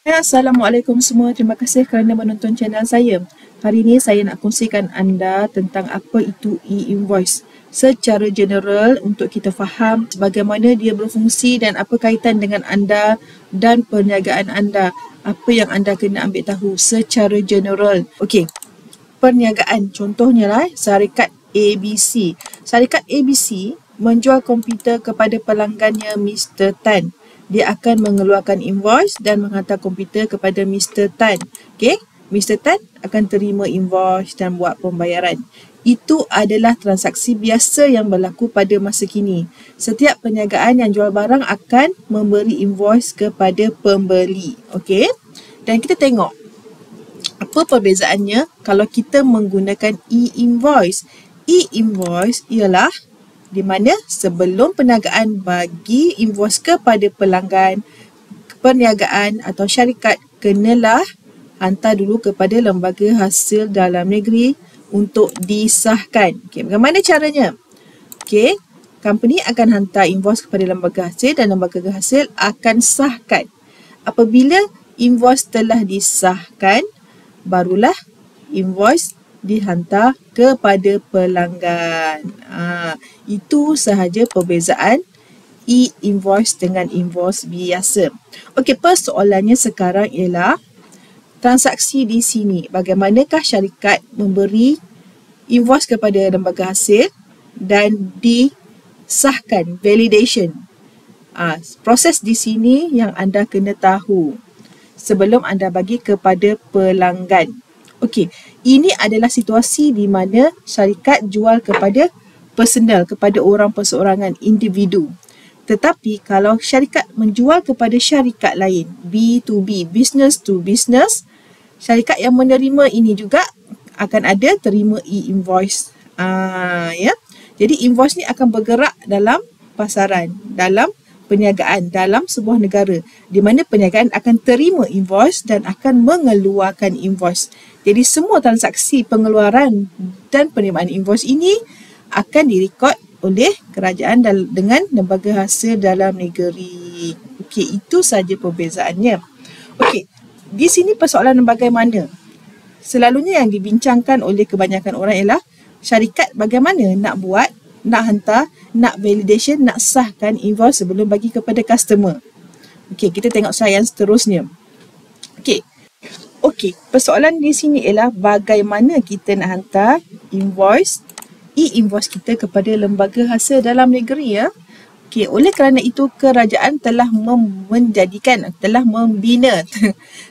Assalamualaikum semua. Terima kasih kerana menonton channel saya. Hari ini saya nak kongsikan anda tentang apa itu e-invoice. Secara general untuk kita faham bagaimana dia berfungsi dan apa kaitan dengan anda dan perniagaan anda. Apa yang anda kena ambil tahu secara general. Okey. Perniagaan contohnya lah syarikat ABC. Syarikat ABC menjual komputer kepada pelanggannya Mr. Tan. Dia akan mengeluarkan invoice dan menghantar komputer kepada Mr. Tan. Okey, Mr. Tan akan terima invoice dan buat pembayaran. Itu adalah transaksi biasa yang berlaku pada masa kini. Setiap perniagaan yang jual barang akan memberi invoice kepada pembeli. Okey, dan kita tengok apa perbezaannya kalau kita menggunakan e-invoice. E-invoice ialah di mana sebelum perniagaan bagi invoice kepada pelanggan, perniagaan atau syarikat kenalah hantar dulu kepada lembaga hasil dalam negeri untuk disahkan. Okey, bagaimana caranya? Okey, company akan hantar invoice kepada lembaga hasil dan lembaga hasil akan sahkan. Apabila invoice telah disahkan, barulah invoice dihantar kepada pelanggan. Itu sahaja perbezaan e-invoice dengan invoice biasa. Okey, persoalannya sekarang ialah transaksi di sini. Bagaimanakah syarikat memberi invoice kepada lembaga hasil dan disahkan, validation. Proses di sini yang anda kena tahu sebelum anda bagi kepada pelanggan. Okey, ini adalah situasi di mana syarikat jual kepada personal, kepada orang perseorangan, individu. Tetapi kalau syarikat menjual kepada syarikat lain, B2B, business to business, syarikat yang menerima ini juga akan ada terima e-invoice. Ya. Jadi invoice ni akan bergerak dalam pasaran, dalam perniagaan dalam sebuah negara di mana perniagaan akan terima invoice dan akan mengeluarkan invoice. Jadi semua transaksi pengeluaran dan penerimaan invoice ini akan direkod oleh kerajaan dengan lembaga hasil dalam negeri. Okey, itu saja perbezaannya. Okey, di sini persoalan bagaimana? Selalunya yang dibincangkan oleh kebanyakan orang ialah syarikat bagaimana nak buat, nak hantar, nak validation, nak sahkan invoice sebelum bagi kepada customer. Okey, kita tengok slide yang seterusnya. Okey, persoalan di sini ialah bagaimana kita nak hantar invoice, e-invoice kita kepada lembaga hasil dalam negeri ya. Okey, oleh kerana itu kerajaan telah telah membina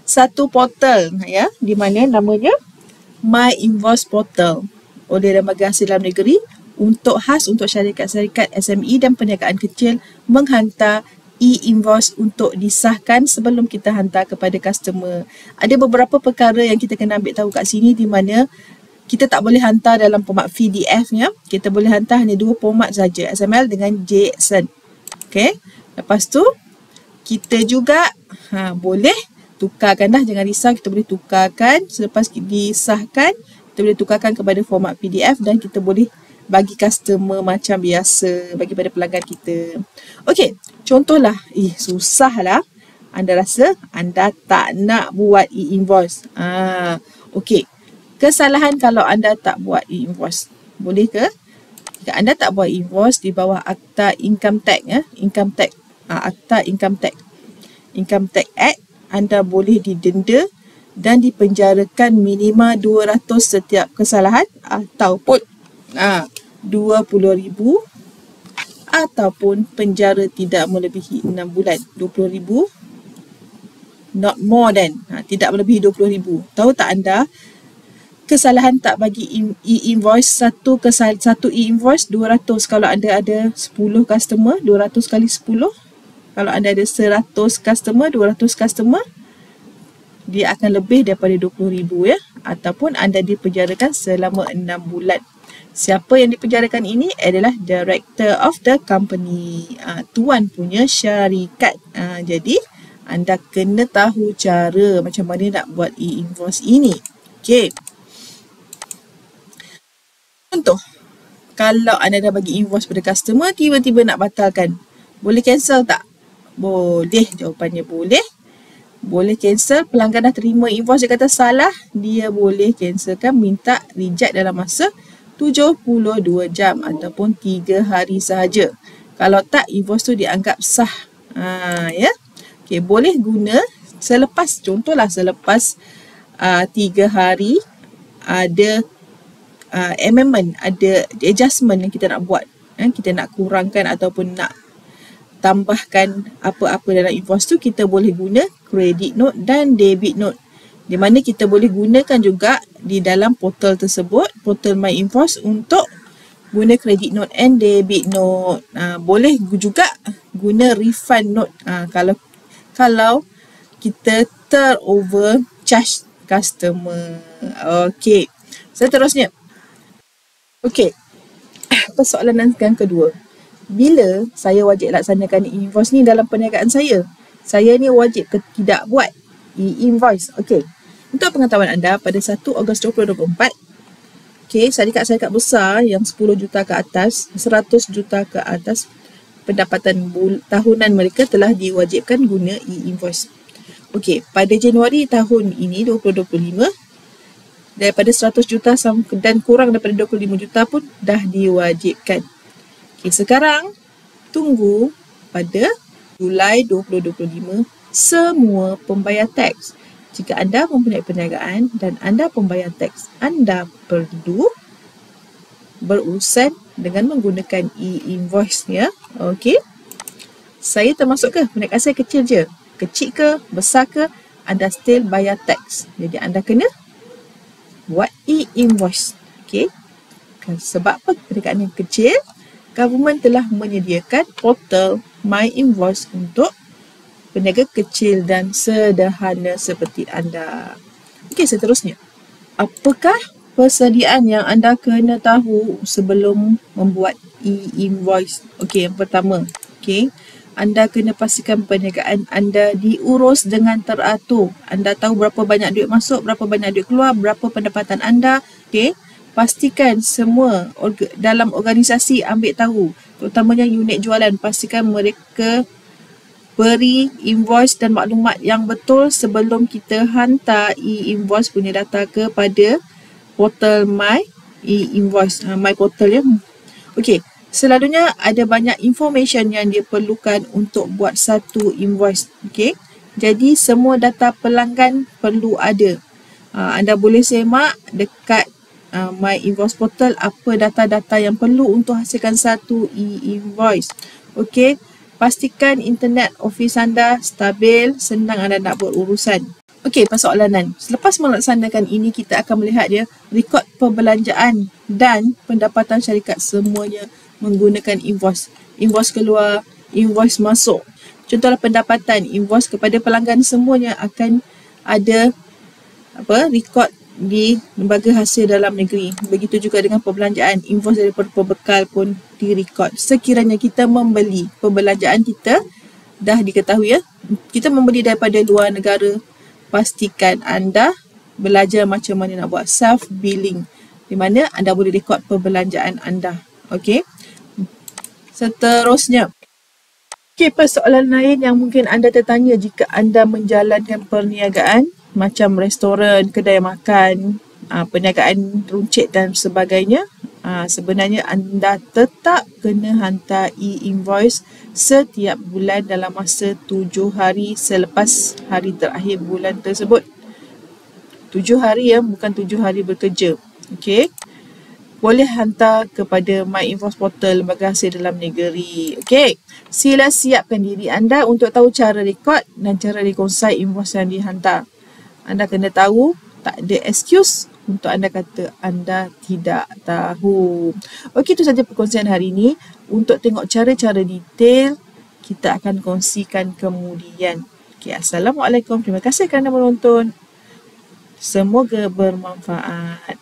satu portal ya, di mana namanya My Invoice Portal oleh lembaga hasil dalam negeri untuk syarikat-syarikat SME dan perniagaan kecil menghantar e-invoice untuk disahkan sebelum kita hantar kepada customer. Ada beberapa perkara yang kita kena ambil tahu kat sini di mana kita tak boleh hantar dalam format PDF ya. Kita boleh hantar hanya dua format saja, XML dengan JSON. Okey. Lepas tu kita juga boleh tukarkan dah, jangan risau, kita boleh tukarkan selepas disahkan, kita boleh tukarkan kepada format PDF dan kita boleh bagi customer macam biasa, bagi pada pelanggan kita. Okey, contohlah, susahlah. Anda rasa anda tak nak buat e-invoice. Okey, kesalahan kalau anda tak buat e-invoice. Boleh ke? Jika anda tak buat e-invoice di bawah Akta Income Tax ya, Akta Income Tax Act, anda boleh didenda dan dipenjarakan minima 200 setiap kesalahan ataupun 20,000 ataupun penjara tidak melebihi 6 bulan. 20,000 not more than, tidak melebihi 20,000. Tahu tak anda, kesalahan tak bagi e-invoice, satu e-invoice 200. Kalau anda ada 10 customer, 200 kali 10. Kalau anda ada 100 customer, 200 customer, dia akan lebih daripada 20,000 ya, ataupun anda dipenjarakan selama 6 bulan. Siapa yang dipenjarakan ini adalah director of the company, tuan punya syarikat. Jadi anda kena tahu cara macam mana nak buat e-invoice ini. Okey. Contoh, kalau anda dah bagi invoice pada customer, tiba-tiba nak batalkan, boleh cancel tak? Boleh, jawapannya boleh. boleh cancel. Pelanggan dah terima invoice, dia kata salah, dia boleh cancelkan, minta reject dalam masa 72 jam ataupun 3 hari sahaja. Kalau tak, invoice tu dianggap sah. Ya. Okay, boleh guna selepas, contohlah selepas 3 hari ada amendment, ada adjustment yang kita nak buat. Kita nak kurangkan ataupun nak tambahkan apa-apa dalam invoice tu, kita boleh guna credit note dan debit note, di mana kita boleh gunakan juga di dalam portal tersebut, portal My Invoice, untuk guna credit note and debit note. Boleh juga guna refund note kalau kita terover charge customer. Okey, seterusnya. Okey, persoalan yang kedua. Bila saya wajib laksanakan e-invoice ni dalam perniagaan saya? Saya ni wajib ke tidak buat e-invoice? Okey. Untuk pengetahuan anda, pada 1 Ogos 2024, syarikat-syarikat besar yang 10 juta ke atas, 100 juta ke atas, pendapatan tahunan mereka telah diwajibkan guna e-invoice. Okey, pada Januari tahun ini 2025, daripada 100 juta dan kurang daripada 25 juta pun dah diwajibkan. Okey, sekarang tunggu pada Julai 2025 semua pembayar teks. Jika anda mempunyai perniagaan dan anda pembayar teks, anda perlu berurusan dengan menggunakan e-invoice, ya. Okey. Saya termasuk ke? Perniagaan saya kecil je. Kecil ke, besar ke, anda still bayar teks. Jadi anda kena buat e-invoice. Okey. Sebab apa? Perniagaan yang kecil, government telah menyediakan portal My Invoice untuk peniaga kecil dan sederhana seperti anda. Okey, seterusnya. Apakah persediaan yang anda kena tahu sebelum membuat e-invoice? Okey, yang pertama, anda kena pastikan perniagaan anda diurus dengan teratur. Anda tahu berapa banyak duit masuk, berapa banyak duit keluar, berapa pendapatan anda. Okey. Pastikan semua dalam organisasi ambil tahu, terutamanya unit jualan, pastikan mereka beri invoice dan maklumat yang betul sebelum kita hantar e-invoice punya data kepada portal My e-invoice, My portal, ya. Okey, selalunya ada banyak information yang diperlukan untuk buat satu invoice. Okey, jadi semua data pelanggan perlu ada. Anda boleh semak dekat My Invoice portal apa data-data yang perlu untuk hasilkan satu e-invoice. Okey, pastikan internet office anda stabil, senang anda nak buat urusan. Okey, persoalanan. Selepas melaksanakan ini, kita akan melihat rekod perbelanjaan dan pendapatan syarikat semuanya menggunakan invoice. Invoice keluar, invoice masuk. Contohlah pendapatan, invoice kepada pelanggan semuanya akan ada rekod di lembaga hasil dalam negeri. Begitu juga dengan perbelanjaan, invoice daripada pembekal pun direkod. Sekiranya kita membeli, perbelanjaan kita dah diketahui, ya. Kita membeli daripada luar negara, pastikan anda belajar macam mana nak buat self billing, di mana anda boleh rekod perbelanjaan anda. Okey. Seterusnya. Okey, persoalan lain yang mungkin anda tertanya jika anda menjalankan perniagaan macam restoran, kedai makan, perniagaan runcit dan sebagainya, sebenarnya anda tetap kena hantar e-invoice setiap bulan dalam masa 7 hari selepas hari terakhir bulan tersebut. 7 hari, ya, bukan 7 hari bekerja. Okey. Boleh hantar kepada My Invoice portal lembaga hasil dalam negeri. Okey. Sila siapkan diri anda untuk tahu cara rekod dan cara reconcile invoice yang dihantar. Anda kena tahu, tak ada excuse untuk anda kata anda tidak tahu. Okey, itu saja perkongsian hari ini. Untuk tengok cara-cara detail, kita akan kongsikan kemudian. Okey, Assalamualaikum. Terima kasih kerana menonton. Semoga bermanfaat.